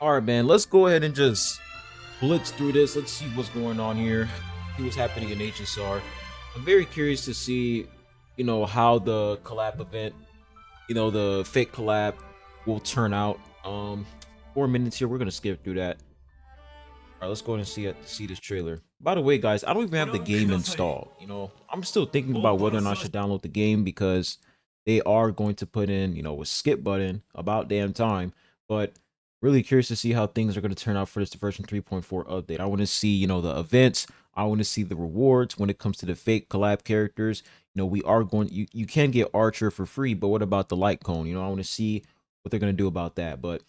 All right, man. Let's go ahead and just blitz through this. Let's see what's going on here. See what's happening in HSR. I'm very curious to see, how the collab event, the fake collab will turn out. 4 minutes here. We're gonna skip through that. All right, let's go ahead and see this trailer. By the way, guys, I don't even have the game installed. I'm still thinking about whether or not I should download the game because they are going to put in, a skip button about damn time. But really curious to see how things are going to turn out for this version 3.4 update. I want to see, the events. I want to see the rewards when it comes to the fake collab characters. We are going, you can get Archer for free, but what about the light cone? I want to see what they're going to do about that. But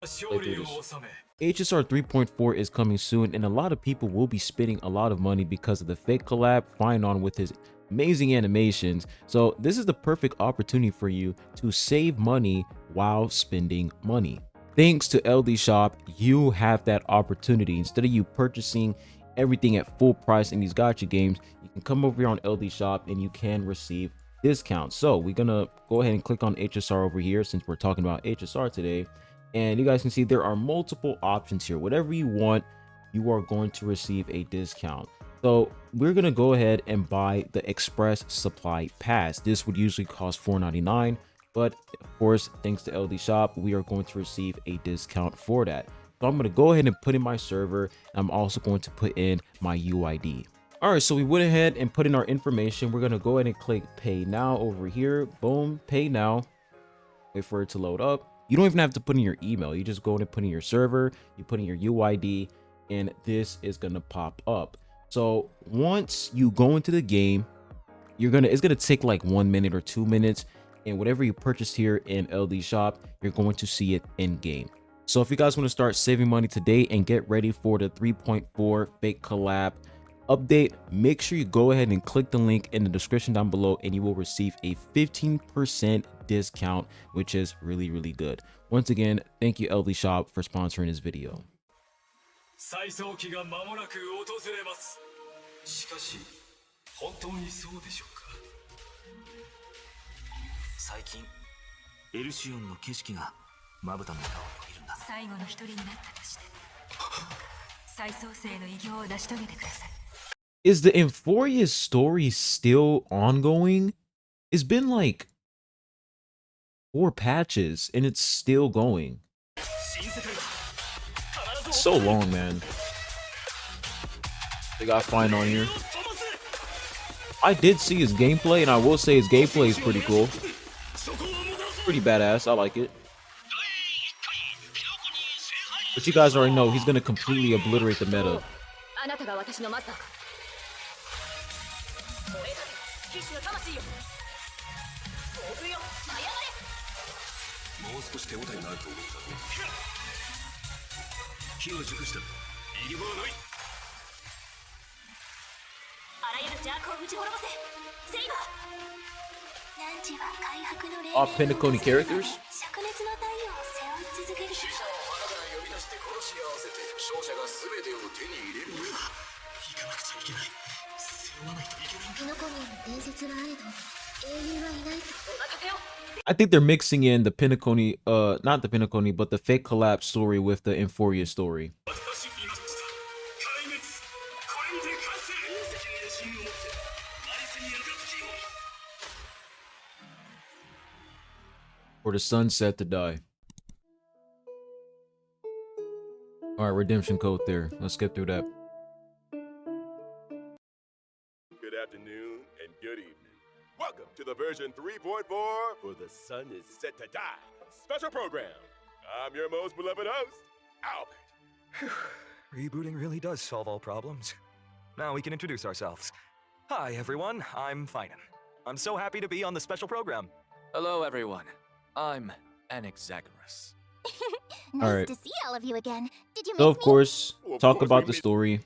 HSR 3.4 is coming soon, and a lot of people will be spending a lot of money because of the fake collab flying on with his amazing animations. So this is the perfect opportunity for you to save money while spending money. Thanks to LD Shop, you have that opportunity. Instead of you purchasing everything at full price in these gacha games, you can come over here on LD Shop and you can receive discounts. So we're gonna go ahead and click on HSR over here since we're talking about HSR today. And you guys can see there are multiple options here. Whatever you want, you are going to receive a discount. So we're going to go ahead and buy the Express Supply Pass. This would usually cost $4.99, but of course, thanks to LD Shop, we are going to receive a discount for that. So I'm going to go ahead and put in my server. I'm also going to put in my UID. All right, so we went ahead and put in our information. We're going to go ahead and click Pay Now over here. Boom, Pay Now. Wait for it to load up. You don't even have to put in your email. You just go and put in your server, you put in your UID, and this is gonna pop up. So once you go into the game, it's gonna take like 1 minute or 2 minutes, and whatever you purchased here in LD Shop, you're going to see it in game. So if you guys want to start saving money today and get ready for the 3.4 fake collab update, make sure you go ahead and click the link in the description down below and you will receive a 15% discount, which is really good. Once again, thank you LD Shop for sponsoring this video. Is the Eoria story still ongoing? It's been like 4 patches and it's still going. It's so long, man. They got fine on here. I did see his gameplay, and I will say his gameplay is pretty cool. Pretty badass. I like it. But you guys already know he's gonna completely obliterate the meta. All Pentaconi characters? I think they're mixing in the Pentaconi, not the Pentaconi, but the fake collab story with the Eoria story. For the sunset to die. All right, redemption code there. Let's get through that. Good afternoon and good evening. Welcome to the version 3.4 for The Sun is Set to Die special program. I'm your most beloved host, Albert. Rebooting really does solve all problems. Now we can introduce ourselves. Hi everyone, I'm Finan. I'm so happy to be on the special program. Hello everyone, I'm Anaxagoras. Nice to see all of you again. Did you miss So of me? course, Well, of talk course about we the missed- story.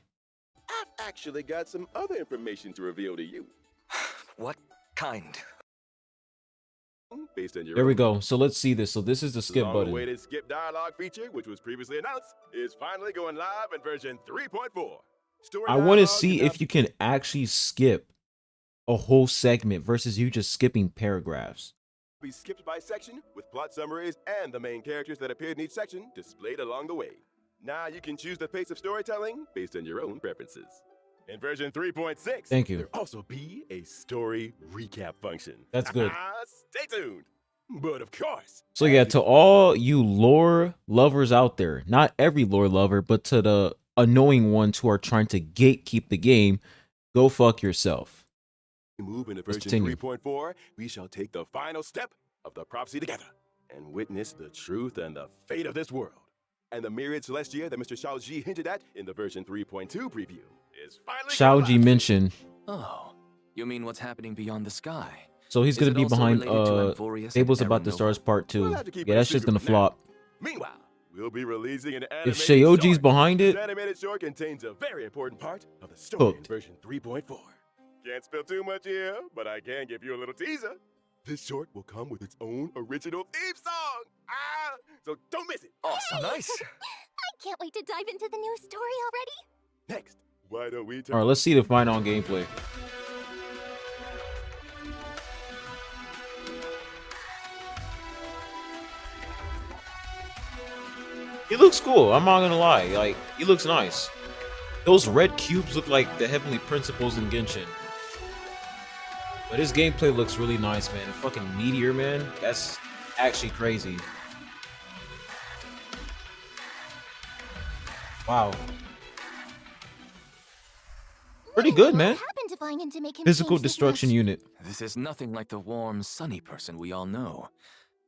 I've actually got some other information to reveal to you. What kind? Based on your There we own- go. So let's see this. So this is the skip button. Long-awaited skip dialogue feature, which was previously announced, is finally going live in version 3.4. Story I want to dialogue see is if you can actually skip a whole segment versus you just skipping paragraphs. Be skipped by section with plot summaries and the main characters that appeared in each section displayed along the way. Now you can choose the pace of storytelling based on your own preferences. In version 3.6, Thank you. there'll also be a story recap function. That's good. Stay tuned. But of course. So yeah, to all you lore lovers out there, not every lore lover, but to the annoying ones who are trying to gatekeep the game, go fuck yourself. Move into Let's version continue. 3.4, we shall take the final step of the prophecy together and witness the truth and the fate of this world. And the myriad celestia that Mr. Shaoji hinted at in the version 3.2 preview is finally Shaoji mentioned. Oh, you mean what's happening beyond the sky? So he's Is gonna it be also behind related to Amphorius Fables and About the Aranova? Stars Part 2. We'll have to keep Yeah, it a that's just secret gonna for now. flop. Meanwhile, we'll be releasing an If animated Shaoji's short. behind This it, animated short contains a very important part of the story in Cooked. version 3.4. Can't spill too much here, but I can give you a little teaser. This short will come with its own original theme song. So don't miss it. Awesome. Nice. I can't wait to dive into the new story already. Next, why don't we all right, let's see the final on gameplay. He looks cool. I'm not gonna lie. Like, he looks nice. Those red cubes look like the heavenly principles in Genshin. But his gameplay looks really nice, man. Fucking meteor, man. That's actually crazy. Wow. Pretty good, man. What happened to Vinen to make him Physical change this destruction much? unit. This is nothing like the warm, sunny person we all know.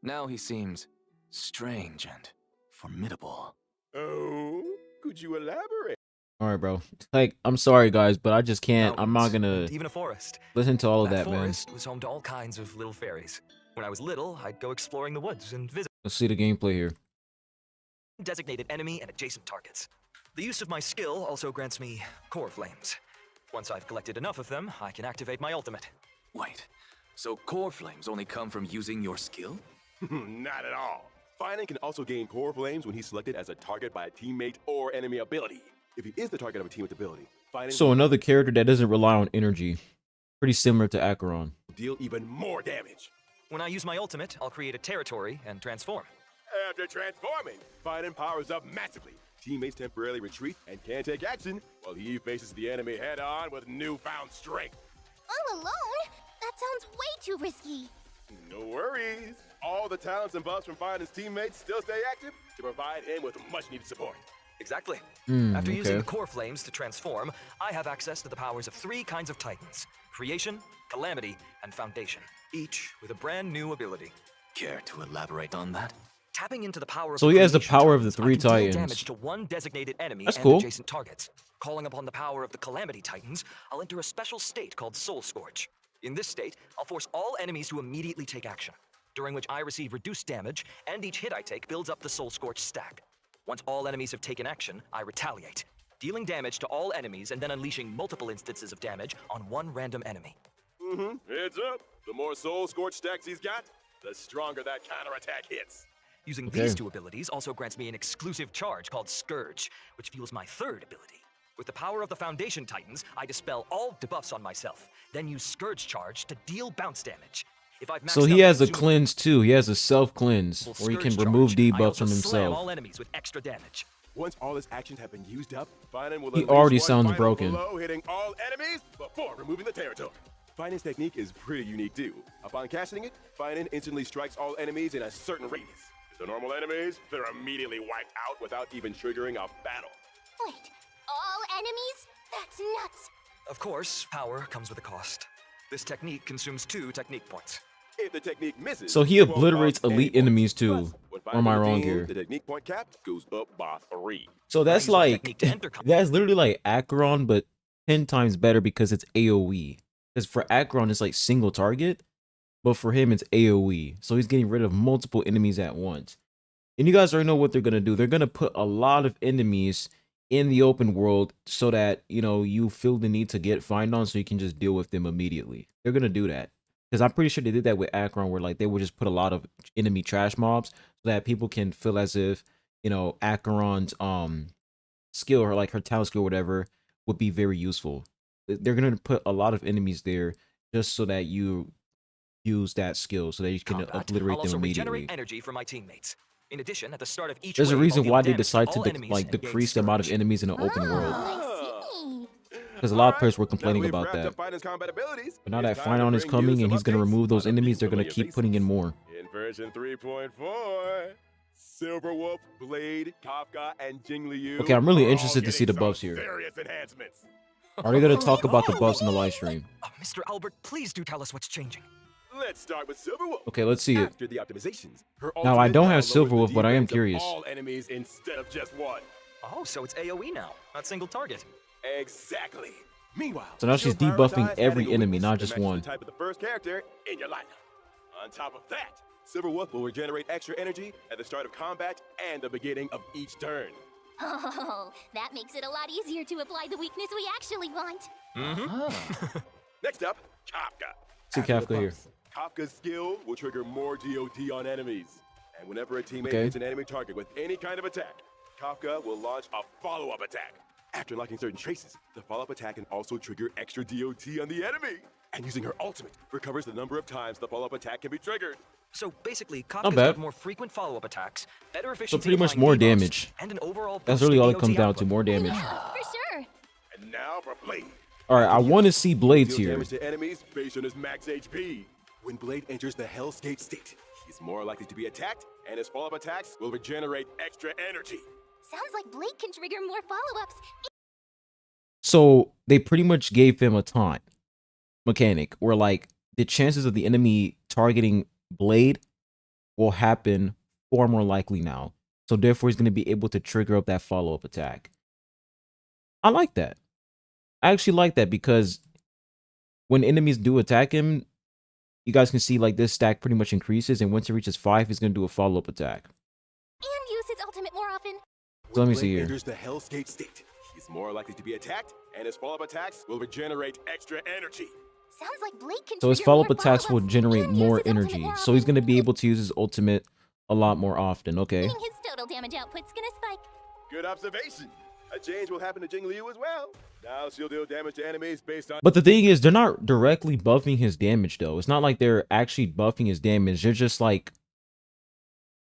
Now he seems strange and formidable. Oh, could you elaborate? All right, bro. Like, I'm sorry, guys, but I just can't. I'm not Mountains, gonna and even a forest. listen to all of that, man. forest was home to all kinds of little fairies. When I was little, I'd go exploring the woods and visit Let's see the gameplay here. designated enemy and adjacent targets. The use of my skill also grants me core flames. Once I've collected enough of them, I can activate my ultimate. Wait, so core flames only come from using your skill? Not at all. Finan can also gain core flames when he's selected as a target by a teammate or enemy ability. If he is the target of a teammate's ability, Finan So another character that doesn't rely on energy. Pretty similar to Acheron. will deal even more damage. When I use my ultimate, I'll create a territory and transform. After transforming, Finan powers up massively. Teammates temporarily retreat and can't take action while he faces the enemy head-on with newfound strength. All alone? That sounds way too risky. No worries. All the talents and buffs from Finan's teammates still stay active to provide him with much-needed support. Exactly. Hmm, After using okay. the core flames to transform, I have access to the powers of 3 kinds of titans: Creation, Calamity, and Foundation, each with a brand new ability. Care to elaborate on that? Tapping into the power of So the he has the Creation power of the Titans, I 3 can deal Titans. damage to one designated enemy That's and cool. adjacent targets. Calling upon the power of the Calamity Titans, I'll enter a special state called Soul Scorch. In this state, I'll force all enemies to immediately take action, during which I receive reduced damage, and each hit I take builds up the Soul Scorch stack. Once all enemies have taken action, I retaliate, dealing damage to all enemies and then unleashing multiple instances of damage on one random enemy. Heads up. The more Soul Scorch stacks he's got, the stronger that counterattack hits. Using Okay. these 2 abilities also grants me an exclusive charge called Scourge, which fuels my 3rd ability. With the power of the Foundation Titans, I dispel all debuffs on myself, then use Scourge Charge to deal bounce damage. If I've So maxed he out has a consumable cleanse too. He has a self cleanse where he can Scourge remove charge, I debuffs also from slam himself. all enemies with extra damage. Once all his actions have been used up, Finan will He unleash already one sounds final broken. blow, hitting all enemies before removing the territory. Finan's technique is pretty unique too. Upon casting it, Finan instantly strikes all enemies in a certain radius. If they're normal enemies, they're immediately wiped out without even triggering a battle. Wait, all enemies? That's nuts. Of course, power comes with a cost. This technique consumes 2 technique points. If the technique misses, So he you won't oblitterates lose any elite points. enemies too. Plus, when Or am I Finan wrong redeemed, here? The technique point cap goes up by 3. So that's use my like technique to enter combat. that's literally like Acheron, but 10 times better because it's AoE. Because for Acheron it's like single target, but for him it's AoE. So he's getting rid of multiple enemies at once. And you guys already know what they're gonna do. They're gonna put a lot of enemies in the open world so that you feel the need to get find on so you can just deal with them immediately. They're gonna do that. Because I'm pretty sure they did that with Acheron, where like they would just put a lot of enemy trash mobs so that people can feel as if Acheron's skill or like her talent skill or whatever would be very useful. They're gonna put a lot of enemies there just so that you use that skill so that you can Combat, obliterate I'll them also immediately. regenerate energy from my teammates. In addition, at the start of each There's a wave, I'll reason deal why they damage to decide to all enemies and gain decrease the amount of skirmish. enemies in the open world. I see. Because a lot of Alright, players were now that complaining we've about wrapped that. up Finance combat abilities, But now it's that time to Finon is bring you coming and some he's going to updates remove those on a enemies, few they're going to familiar keep putting in faces. more. In version 3.4, Silverwolf, Blade, Kafka, and Jingliu. Okay, I'm really are all interested to see getting the buffs some here. Serious enhancements. Are they going to talk about the buffs in the live stream? Mr. Albert, please do tell us what's changing. Let's start with Silverwolf. Okay, let's see it. After the optimizations, her Now, I ultimate don't have lowers the Silverwolf, but I am defense of curious. all enemies instead of just one. Oh, so it's AoE now, not single target. Exactly. Meanwhile, So now she'll she's debuffing prioritize every adding a enemy, weakness not that just matches one. the type of the first character in your lineup. On top of that, Silverwolf will regenerate extra energy at the start of combat and the beginning of each turn. Oh, that makes it a lot easier to apply the weakness we actually want. Next up, Kafka. See After the Kafka here. buffs, Kafka's skill will trigger more DOT on enemies. And whenever a teammate Okay. hits an enemy target with any kind of attack, Kafka will launch a follow-up attack. After unlocking certain traces, the follow-up attack can also trigger extra DOT on the enemy. And using her ultimate, recovers the number of times the follow-up attack can be triggered. So basically, Not Kafka's bad. got more frequent follow-up attacks, better efficiency pretty much applying more debuffs, damage. and an overall That's boost really to all it DOT comes down to, output. more damage. Yeah, for sure. And now for Blade. Alright, I want to see Blades Deal here. damage to enemies based on his max HP. When Blade enters the Hellscape state, he's more likely to be attacked, and his follow-up attacks will regenerate extra energy. Sounds like Blake can trigger more follow-ups. So they pretty much gave him a taunt mechanic where like the chances of the enemy targeting Blade will happen far more likely now. So therefore he's going to be able to trigger up that follow-up attack. I like that. I actually like that because when enemies do attack him, you guys can see like this stack pretty much increases, and once it reaches 5, he's going to do a follow-up attack. And use his ultimate more often. So let me When see Blade here. enters the Hellscape state, he's more likely to be attacked, and his follow-up attacks will regenerate extra energy. Sounds like Blake can So his trigger follow-up more attacks will follow-ups generate and use more his ultimate energy. more So he's often, going to be able to use his ultimate a lot more often. Okay. meaning his total damage output's gonna spike. Good observation. A change will happen to Jingliu as well. Now she'll deal damage to enemies based on... But the thing is, they're not directly buffing his damage, though. It's not like they're actually buffing his damage. They're just like,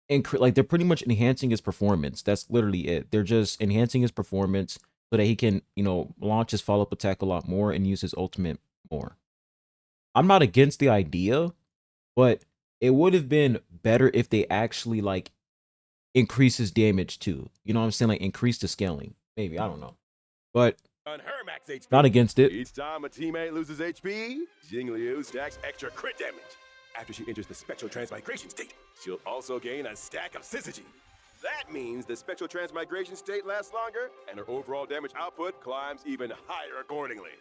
they're pretty much enhancing his performance. That's literally it. They're just enhancing his performance so that he can, you know, launch his follow-up attack a lot more and use his ultimate more. I'm not against the idea, but it would have been better if they actually like increase his damage too. You know what I'm saying? Like increase the scaling. Maybe, I don't know. But on her max HP. not against it. Each time a teammate loses HP, Jingliu stacks extra crit damage. After she enters the spectral transmigration state, she'll also gain a stack of syzygy. That means the spectral transmigration state lasts longer, and her overall damage output climbs even higher accordingly.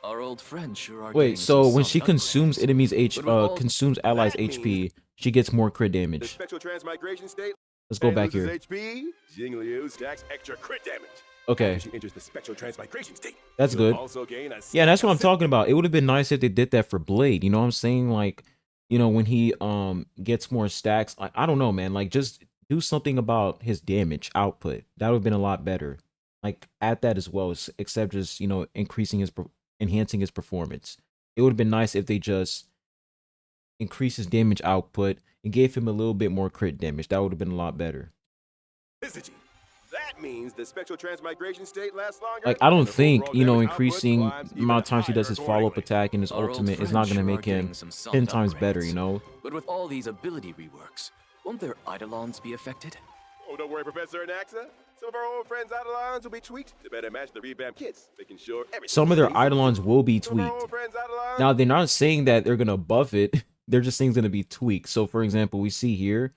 Our old friend sure are. Wait, getting so some when she solid consumes upgrades. enemies But with all- consumes allies That means- HP, she gets more crit The damage. spectral transmigration state Let's go and back loses here. HP, Jingliu stacks extra crit damage. Okay, After she enters the spectral transmigration state, that's she'll good. Also gain a Yeah, stack that's what of I'm talking about. It would have been nice if they did that for Blade. You know what I'm saying? Like, you know, when he gets more stacks, like, I don't know, man. Like, just do something about his damage output. That would have been a lot better. Like, add that as well, except just, you know, enhancing his performance. It would have been nice if they just increased his damage output and gave him a little bit more crit damage. That would have been a lot better. syzygy. That means the spectral transmigration state lasts longer. Like, I don't and her think, overall you know, damage output increasing climbs the even amount of times he does higher his follow-up accordingly. attack and his Our old ultimate is friend not going to sure make are getting him some 10 solid times better, upgrades. you know? But with all these ability reworks, won't their eidolons be affected? Oh, don't worry, Professor Anaxa. Some of our old friends' Eidolons will be tweaked to better match the revamped kits, making sure everything Some of their stays Eidolons will be Some of our tweaked. old friends' Eidolons- Now, they're not saying that they're going to buff it. They're just saying it's going to be tweaked. So, for example, we see here,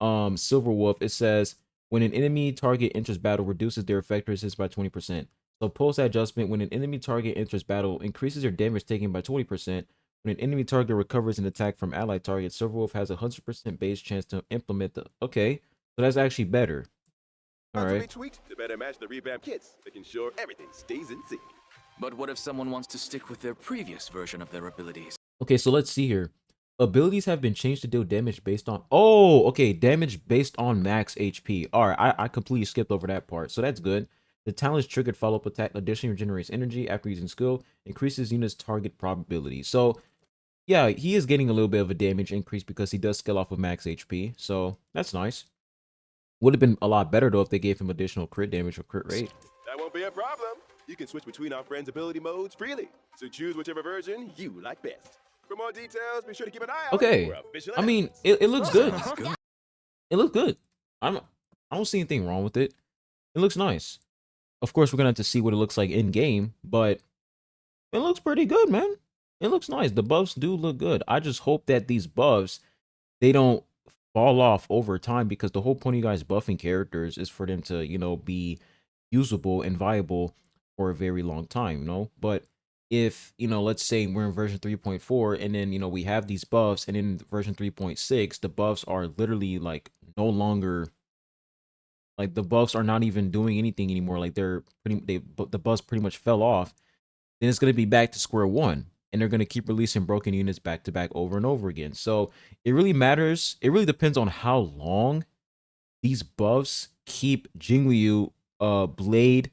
Silverwolf, it says, when an enemy target enters battle, reduces their effect resistance by 20%. So, post adjustment, when an enemy target enters battle, increases their damage taken by 20%. When an enemy target recovers an attack from allied target, Silverwolf has a 100% base chance to implement the... Okay, so that's actually better. All will be right. tweaked to better match the revamped kits, making sure everything stays in sync. But what if someone wants to stick with their previous version of their abilities? Okay, so let's see here. Abilities have been changed to deal damage based on... Oh, okay, damage based on max HP. All right, I completely skipped over that part, so that's good. The talent's triggered follow-up attack additionally regenerates energy after using skill, increases unit's target probability. So yeah, he is getting a little bit of a damage increase because he does scale off with max HP. So that's nice. Would have been a lot better though if they gave him additional crit damage or crit rate. That won't be a problem. You can switch between our friends' ability modes freely, so choose whichever version you like best. For more details, be sure to keep an eye out Okay. for official I mean, announcements. it looks good. Sounds good. It looks good. I don't see anything wrong with it. It looks nice. Of course, we're gonna have to see what it looks like in game, but it looks pretty good, man. It looks nice. The buffs do look good. I just hope that these buffs, they don't fall off over time, because the whole point of you guys buffing characters is for them to, you know, be usable and viable for a very long time, you know? But if, you know, let's say we're in version 3.4 and then, you know, we have these buffs, and in version 3.6, the buffs are literally like no longer, like the buffs are not even doing anything anymore. Like the buffs pretty much fell off. Then it's going to be back to square one, and they're going to keep releasing broken units back to back over and over again. So it really matters. It really depends on how long these buffs keep Jingliu, Blade,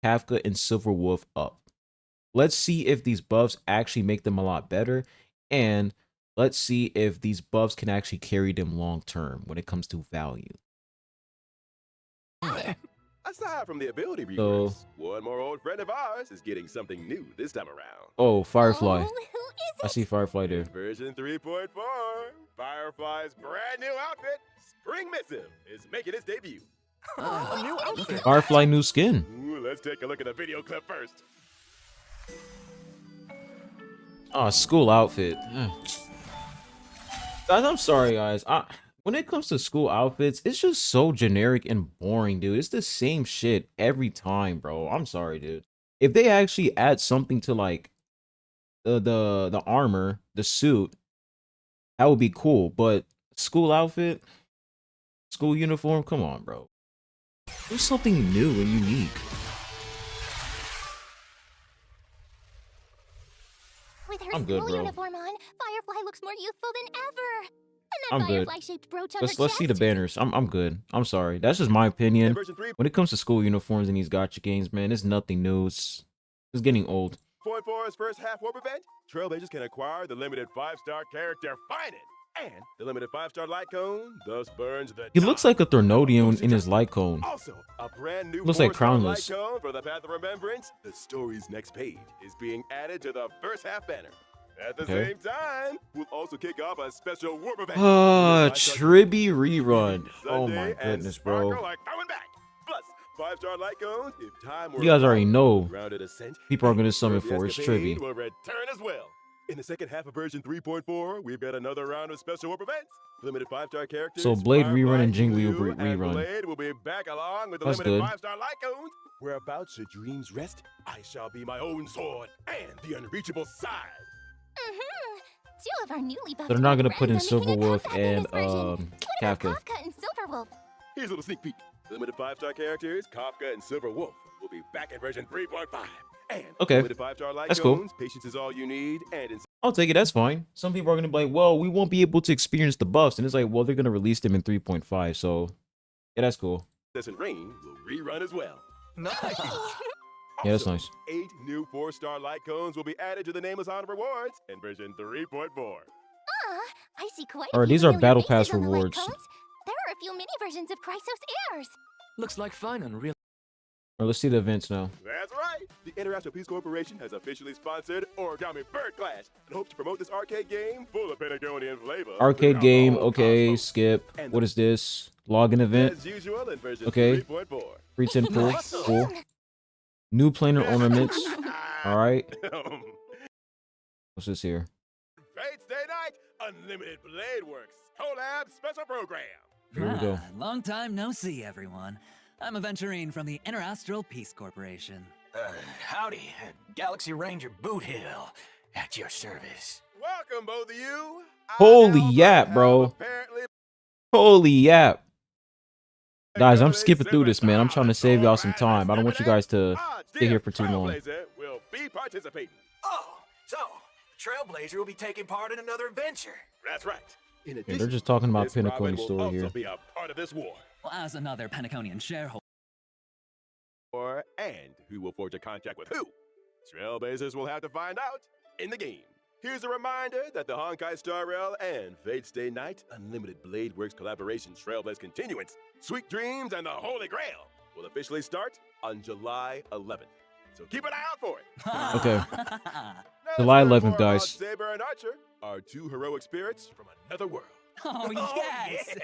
Kafka, and Silver Wolf up. Let's see if these buffs actually make them a lot better, and let's see if these buffs can actually carry them long term when it comes to value. Aside from the ability reverse, So- one more old friend of ours is getting something new this time around. Oh, Firefly. Oh, who is I it? see Firefly there. In version 3.4, Firefly's brand new outfit, Spring Missive, is making its debut. Ah, new outfit. Firefly new skin. Ooh, let's take a look at the video clip first. Oh, school outfit. Guys, I'm sorry, guys. When it comes to school outfits, it's just so generic and boring, dude. It's the same shit every time, bro. I'm sorry, dude. If they actually add something to like the armor, the suit, that would be cool. But school outfit, school uniform, come on, bro. Do something new and unique. With her I'm good, school bro. uniform on, Firefly looks more youthful than ever. I'm And that good. Firefly-shaped brooch on Let's her see the chest. banners. I'm good. I'm sorry. That's just my In opinion. version 3.4 When it comes to school uniforms in these gacha games, man, it's nothing new. It's getting old. 4's first half warp event, Trailblazers can acquire the limited 5-star character Find It, and the limited 5-star light cone thus burns the He looks like a Thornodian in his light cone. Also, a brand new Looks like 4-star light Crownless. cone for the Path of Remembrance. The story's next page is being added to the first half banner. At the Okay. same time, we'll also kick off a special warp event. Tribby rerun. Oh my Sunday, and goodness, Sparkle bro. are coming back. Plus, 5-star light cones. If time were You guys already allowed, know grounded ascent, people are gonna and summon Kirby for is Escapade Tribby. will return as well. In the second half of version 3.4, we've got another round of special warp events. Limited 5-star characters. So Blade Firefly, rerun and Jingliu Jingliu, and rerun. Blade will be back along with the That's limited good. 5-star light cones. Whereabouts your dreams rest, I shall be my own sword and the unreachable side. Mm-hmm. Two of our newly buffed They're not gonna friends put in are making Silver a Wolf comeback in and this version. What about Kafka. Kafka and Silverwolf? Here's a little sneak peek. Limited 5-star characters, Kafka and Silver Wolf, will be back in version 3.5. And Okay. limited 5-star light That's cool. cones, patience is all you need, and in I'll take it. That's fine. Some people are gonna be like, "Well, we won't be able to experience the buffs," and it's like, "Well, they're gonna release them in 3.5." So, yeah, that's cool. Incessant Rain will rerun as well. Nice. Yeah, that's Also, nice. 8 new 4-star light cones will be added to the Nameless Honor rewards in version 3.4. I see quite Alright, a few these are familiar battle faces pass on the light rewards. cones. There are a few mini versions of Chrysos Heirs. Looks like fine and real. Alright, let's see the events now. That's right. The International Peace Corporation has officially sponsored Origami Bird Clash and hopes to promote this arcade game full of Pentagonian flavor. Arcade throughout game. all Okay, cosmos. skip. What is this? Login event. As usual in version Okay. 3.4. Free 10 pool. Nice. Cool. New planar ornaments. Alright. What's this here? Fate Stay Night, Unlimited Blade Works, collab special program. Here we go. Long time no see, everyone. I'm aventurine from the Interastral Peace Corporation. Howdy, Galaxy Ranger Boot Hill, at your service. Welcome, both of you. Holy I now yap, have bro. apparently Holy yap. Guys, I'm skipping through this, man. I'm trying to save y'all some time. I don't want you guys to stay here for too long. Trailblazer will be participating. Oh, so Trailblazer will be taking part in another adventure. That's right. In Yeah, addition, they're just talking about this Robin Pentacone will story also here. be a part of this war. Well, as another Pentaconian shareholder, And who will forge a contract with who? Trailblazers will have to find out in the game. Here's a reminder that the Honkai Star Rail and Fate Stay Night Unlimited Blade Works collaboration Trailblaze Continuance, Sweet Dreams, and the Holy Grail will officially start on July 11th. So keep an eye out for it. Okay. Now July let's learn 11th, more about guys. Saber and Archer, our two heroic spirits from another world. Oh, yes!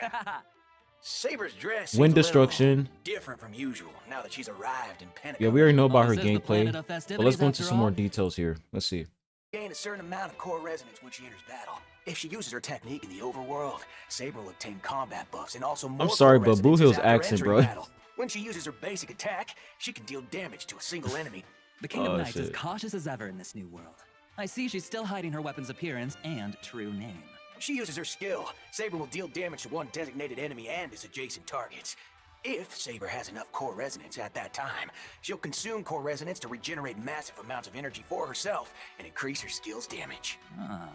Saber's dress Wind seems a little destruction. different from usual now that she's arrived in Pentagon. Yeah, we already know about Oh, her is this the gameplay. planet of But let's festivities go into after some more all? details here. Let's see. Gain a certain amount of core resonance when she enters battle. If she uses her technique in the overworld, Saber will obtain combat buffs and also more sorry, core but resonances Boo Hill's after accent, entering bro. battle. When she uses her basic attack, she can deal damage to a single enemy. The King of Oh, Knights is shit. cautious as ever in this new world. I see she's still hiding her weapon's appearance and true name. When she uses her skill, Saber will deal damage to one designated enemy and its adjacent targets. If Saber has enough core resonance at that time, she'll consume core resonance to regenerate massive amounts of energy for herself and increase her skill's damage. Ah.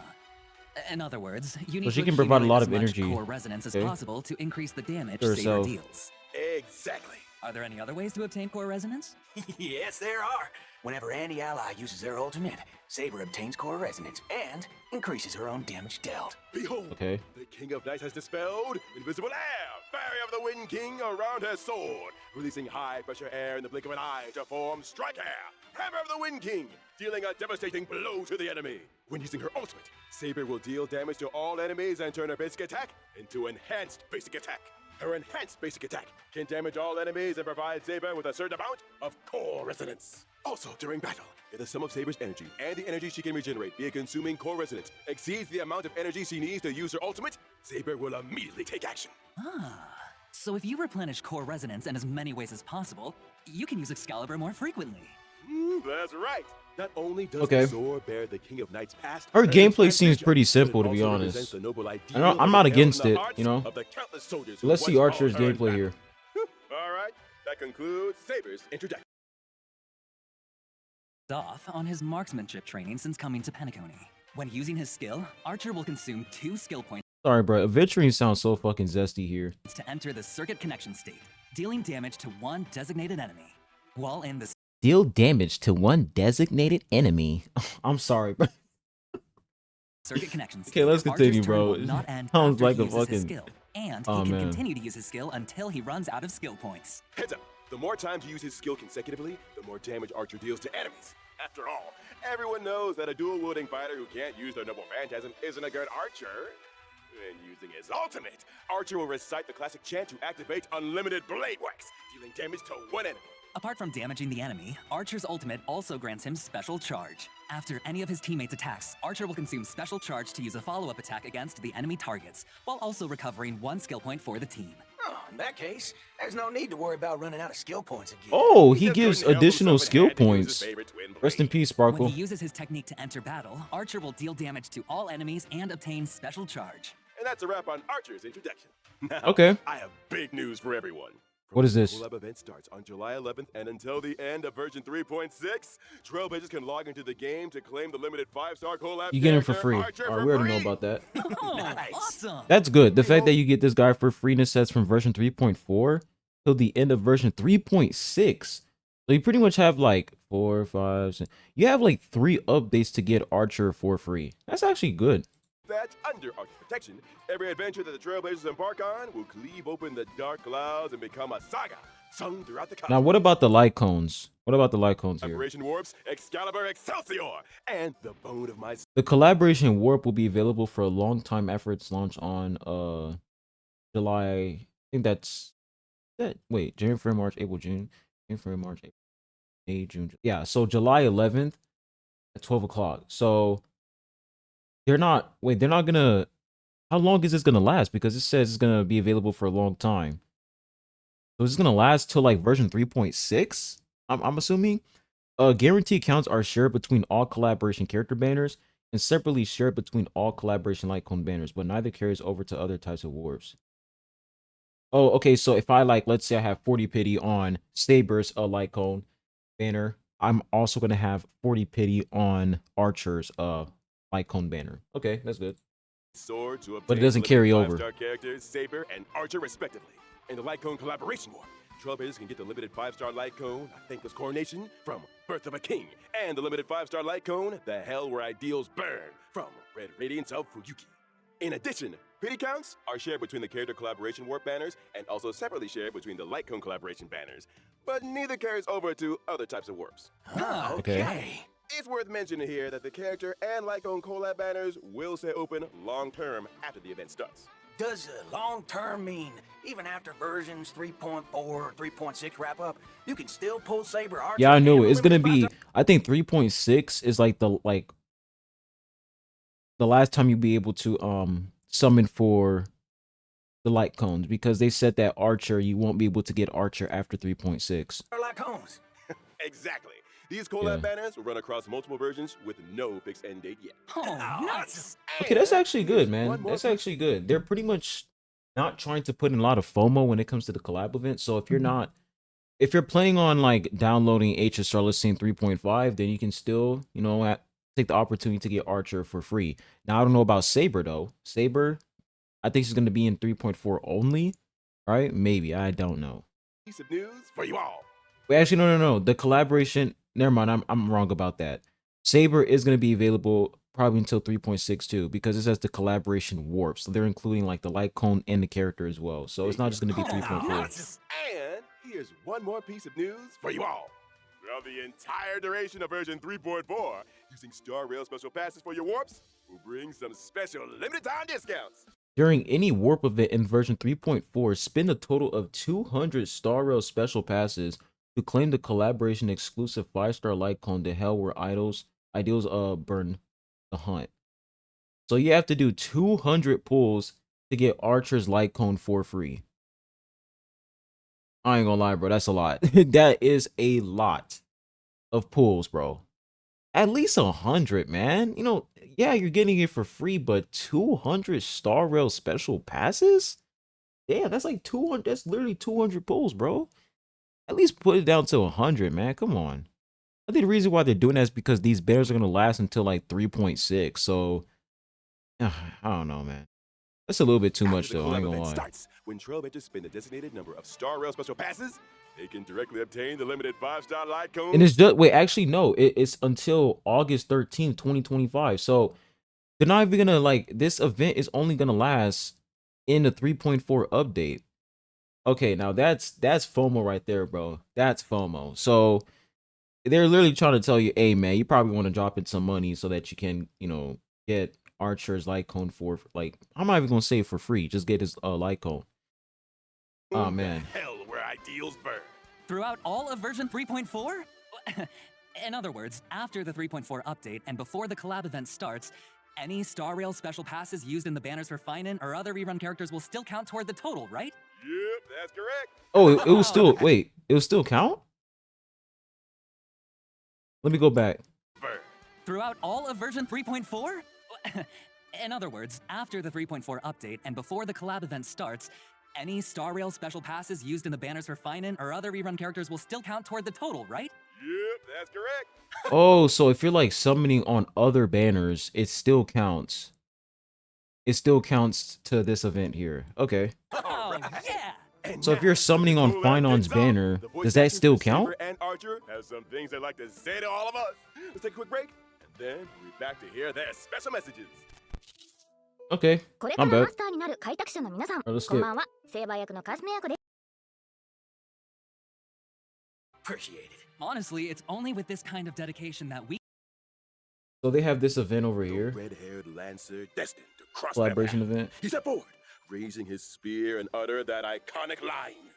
In other words, you need she to can provide a lot accumulate of as much energy, core resonance as okay, possible to increase the damage to Saber herself. deals. Exactly. Are there any other ways to obtain core resonance? Yes, there are. Whenever any ally uses their ultimate, Saber obtains core resonance and increases her own damage dealt. Behold, Okay. the King of Knights has dispelled invisible air, barrier of the Wind King around her sword, releasing high-pressure air in the blink of an eye to form Strike Air, Hammer of the Wind King, dealing a devastating blow to the enemy. When using her ultimate, Saber will deal damage to all enemies and turn her basic attack into Enhanced Basic Attack. Her Enhanced Basic Attack can damage all enemies and provide Saber with a certain amount of core resonance. Also, during battle, if the sum of Saber's energy and the energy she can regenerate via consuming core resonance exceeds the amount of energy she needs to use her ultimate, Saber will immediately take action. Ah. So if you replenish core resonance in as many ways as possible, you can use Excalibur more frequently. That's right. Not only does Okay. the sword bear the King of Knights past, Her and gameplay his seems future, pretty but it simple, to be also honest. represents the noble I'm ideal not of the against held in it, the hearts you know. of the countless soldiers who Let's see once Archer's fought her in gameplay battle. here. All right, that concludes Saber's introduction. Off on his marksmanship training since coming to Penacony. When using his skill, Archer will consume 2 skill points Sorry, bro. Adventuring sounds so fucking zesty here. to enter the circuit connection state, dealing damage to one designated enemy. While in the Deal damage to one designated enemy. I'm sorry, bro. circuit connection state, Okay, let's continue, Archer's turn bro. will not end Sounds after like he a uses his fucking- skill, and Oh, he can man. continue to use his skill until he runs out of skill points. Heads up. The more times you use his skill consecutively, the more damage Archer deals to enemies. After all, everyone knows that a dual-wielding fighter who can't use their noble phantasm isn't a good archer. When using his ultimate, Archer will recite the classic chant to activate Unlimited Blade Works, dealing damage to one enemy. Apart from damaging the enemy, Archer's ultimate also grants him special charge. After any of his teammates' attacks, Archer will consume special charge to use a follow-up attack against the enemy targets, while also recovering 1 skill point for the team. Oh, in that case, there's no need to worry about running out of skill points again. Oh, he just gives couldn't help additional himself and skill had to use his points. favorite twin Rest in blade. peace, When Sparkle. he uses his technique to enter battle, Archer will deal damage to all enemies and obtain special charge. And that's a wrap on Archer's introduction. Now, Okay. I have big news for everyone. What is this? The Collab event starts on July 11th, and until the end of version 3.6, Trailblazers can log into the game to claim the limited 5-star collab. You get him for character, free. Archer, Alright, for we already know free. about that. Oh, Nice. awesome! That's good. The fact that you get this guy for free sets from version 3.4 till the end of version 3.6. So you pretty much have like 4, 5, 6. You have like 3 updates to get Archer for free. That's actually good. That under Archer's protection, every adventure that the Trailblazers embark on will cleave open the dark clouds and become a saga sung throughout the cosmos. Now, what about the light cones? What about the light cones here? Operation Warps, Excalibur Excelsior, and the bone of my The collaboration warp will be available for a long time after its launch on July. I think that's that. Wait, January, February, March, April, June. January, February, March, April, May, June. Yeah, so July 11th at 12 o'clock. So they're not. Wait, they're not gonna. How long is this gonna last? Because it says it's gonna be available for a long time. So is this gonna last till like version 3.6? I'm assuming. Guaranteed counts are shared between all collaboration character banners and separately shared between all collaboration light cone banners, but neither carries over to other types of warps. Oh, okay. So if I like, let's say I have 40 pity on Saber's light cone banner, I'm also gonna have 40 pity on Archer's light cone banner. Okay, that's good. sword to obtain But it doesn't limited carry over. 5-star characters, Saber and Archer respectively. In the Light Cone collaboration war, Trailblazers can get the limited 5-star light cone, A Thankless Coronation, from Birth of a King, and the limited 5-star light cone, The Hell Where Ideals Burn, from Red Radiance of Fuyuki. In addition, pity counts are shared between the character collaboration warp banners and also separately shared between the light cone collaboration banners, but neither carries over to other types of warps. Okay. It's worth mentioning here that the character and light cone collab banners will stay open long-term after the event starts. Does long term mean even after versions 3.4 or 3.6 wrap up, you can still pull Saber Archer? Yeah, I knew and it. It's gonna limited be. I think 3.6 is like the last time you'll be able to summon for the light cones, because they said that Archer, you won't be able to get Archer after 3.6. 5-star light cones. Exactly. These collab banners will run across multiple versions with no fixed end date yet. Oh, nuts! Okay, that's actually good, One man. more That's piece- actually good. They're pretty much not trying to put in a lot of FOMO when it comes to the collab event. So if you're planning on like downloading HSR, let's say 3.5, then you can still, take the opportunity to get Archer for free. Now I don't know about Saber though. Saber, I think she's gonna be in 3.4 only, right? Maybe, I don't know. Piece of news for you all. Wait, actually, no. The collaboration. Never mind. I'm wrong about that. Saber is going to be available probably until 3.62 because it says the collaboration warp. So they're including like the light cone and the character as well. So it's not just going to be 3.4. And here's one more piece of news for you all. Throughout the entire duration of version 3.4, using Star Rail special passes for your warps will bring some special limited time discounts. During any warp event in version 3.4, spend a total of 200 Star Rail special passes to claim the collaboration exclusive 5-star light cone, The Hell Where Ideals Burn the Hunt. So you have to do 200 pulls to get Archer's light cone for free. I ain't gonna lie, bro. That's a lot. That is a lot of pulls, bro. At least 100, man. Yeah, you're getting it for free, but 200 Star Rail special passes? Yeah, that's like 200. That's literally 200 pulls, bro. At least put it down to 100, man. Come on. I think the reason why they're doing that is because these banners are going to last until like 3.6. So, I don't know, man. That's a little bit too much, After the though. I ain't collab gonna event lie. starts, when Trailblazers spend a designated number of Star Rail special passes, they can directly obtain the limited 5-star light cone. And it's just, wait, actually, no. It's until August 13th, 2025. So, they're not even going to, this event is only going to last in the 3.4 update. Okay, now that's FOMO right there, bro. That's FOMO. So they're literally trying to tell you, hey man, you probably want to drop in some money so that you can, get Archer's light cone for I'm not even gonna say for free. Just get his light cone. Oh man. Hell where ideals burn. Throughout all of version 3.4? In other words, after the 3.4 update and before the collab event starts, any Star Rail special passes used in the banners for Finan or other rerun characters will still count toward the total, right? Yep, that's correct. Oh, it was still wait. It will still count? Let me go back. Burn. Throughout all of version 3.4? In other words, after the 3.4 update and before the collab event starts, any Star Rail special passes used in the banners for Finan or other rerun characters will still count toward the total, right? Yep, that's correct. Oh, so if you're summoning on other banners, it still counts. It still counts to this event here. Okay. Oh, yeah! And So if now, you're summoning to on cool that Finon's things off, banner, the voice does that actors still for Saber count? And Archer have some things they'd like to say to all of us. Let's take a quick break, and then we'll be back to hear their special messages. Okay. これか I'm らマ bad. スターになる開拓者の皆さん、 Let's こんばんは。セーバー役のカスメ役で Appreciate it. Honestly, it's only with this kind of dedication that we So they have this event over The here. red-haired lancer destined to cross Collaboration their path. event. He stepped forward, raising his spear and uttered that iconic line.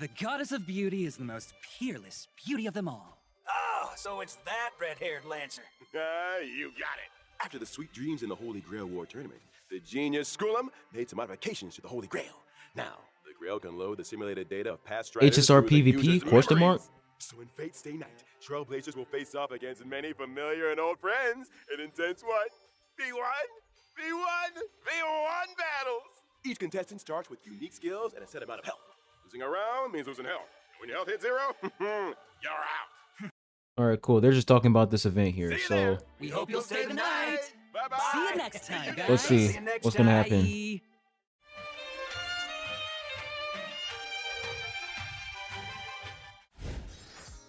The goddess of beauty is the most peerless beauty of them all. Oh, so it's that red-haired Lancer. You got it. After the sweet dreams in the Holy Grail War tournament, the genius Skullum made some modifications to the Holy Grail. Now, the Grail can load the simulated data of past striders HSR through the PvP, user's question mark? memories. So in Fate Stay Night, Trailblazers will face off against many familiar and old friends in intense what? V1 battles! Each contestant starts with unique skills and a set amount of health. Losing a round means losing health. When your health hits 0, you're out. All right, cool. They're just talking about this event here. See you So there. We hope you'll stay the night. Bye-bye. See you next time, guys. let's see See you next what's gonna time. happen. Bye.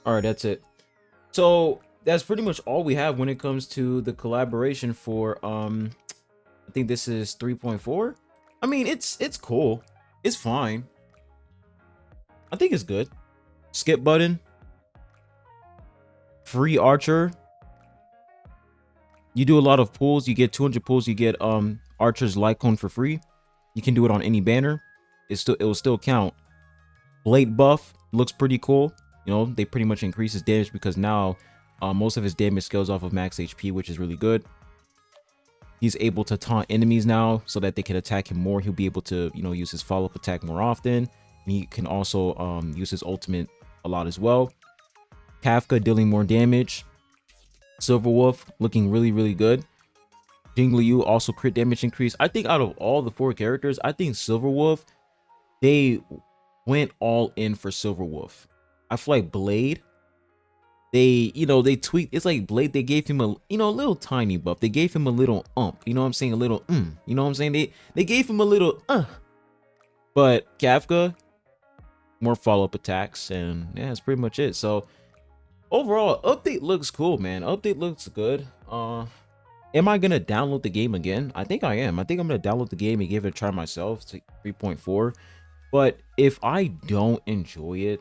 All right, that's it. So that's pretty much all we have when it comes to the collaboration for I think this is 3.4. I mean, it's cool. It's fine. I think it's good. Skip button. Free archer. You do a lot of pulls, you get 200 pulls, you get archer's light cone for free. You can do it on any banner. It will still count. Blade buff looks pretty cool. You know, they pretty much increase his damage because now most of his damage scales off of max HP, which is really good. He's able to taunt enemies now so that they can attack him more. He'll be able to, you know, use his follow-up attack more often. And he can also use his ultimate a lot as well. Kafka dealing more damage. Silverwolf looking really, really good. Jingliu also crit damage increase. I think out of all the 4 characters, I think Silverwolf, they went all in for Silverwolf. I feel like Blade, they tweaked. It's like Blade, they gave him a, a little tiny buff. They gave him a little you know what I'm saying? A little you know what I'm saying? They gave him a little But Kafka, more follow-up attacks, and yeah, that's pretty much it. So overall, update looks cool, man. Update looks good. Am I gonna download the game again? I think I am. I think I'm gonna download the game and give it a try myself to 3.4. But if I don't enjoy it,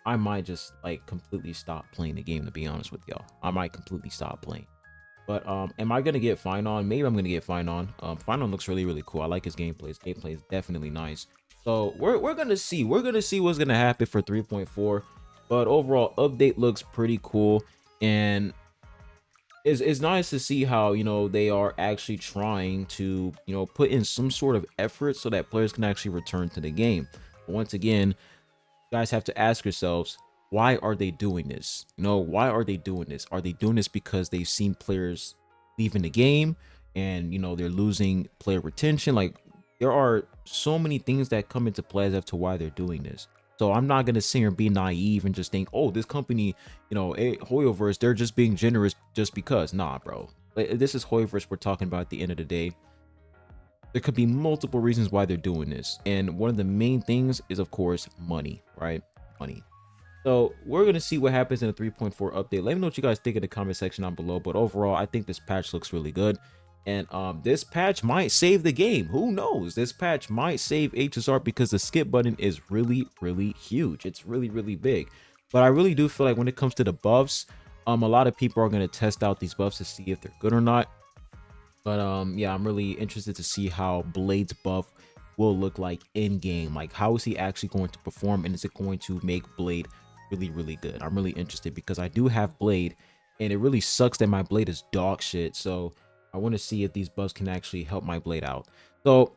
I might just like completely stop playing the game, to be honest with y'all. I might completely stop playing. But am I gonna get Fine On? Maybe I'm gonna get Fine On. Fine On looks really, really cool. I like his gameplay. His gameplay is definitely nice. So we're gonna see. We're gonna see what's gonna happen for 3.4. But overall, update looks pretty cool, and it's nice to see how, they are actually trying to, put in some sort of effort so that players can actually return to the game. But once again, you guys have to ask yourselves, why are they doing this? Why are they doing this? Are they doing this because they've seen players leaving the game and, they're losing player retention? Like, there are so many things that come into play as to why they're doing this. So I'm not going to sit here and be naive and just think, oh, this company, hoyoverse, they're just being generous just because. Nah, bro. This is hoyoverse we're talking about at the end of the day. There could be multiple reasons why they're doing this. And one of the main things is, of course, money, right? Money. So we're going to see what happens in the 3.4 update. Let me know what you guys think in the comment section down below. But overall, I think this patch looks really good. And this patch might save the game. Who knows? This patch might save HSR because the skip button is really, really huge. It's really, really big. But I really do feel like when it comes to the buffs, a lot of people are going to test out these buffs to see if they're good or not. But yeah, I'm really interested to see how Blade's buff will look like in game. Like, how is he actually going to perform, and is it going to make Blade really, really good? I'm really interested because I do have Blade, and it really sucks that my Blade is dog shit. So I want to see if these buffs can actually help my Blade out. So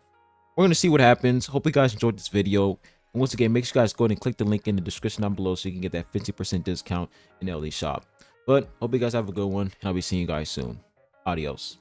we're going to see what happens. Hope you guys enjoyed this video. And once again, make sure you guys go ahead and click the link in the description down below so you can get that 50% discount in the LE shop. But hope you guys have a good one, and I'll be seeing you guys soon. Adios.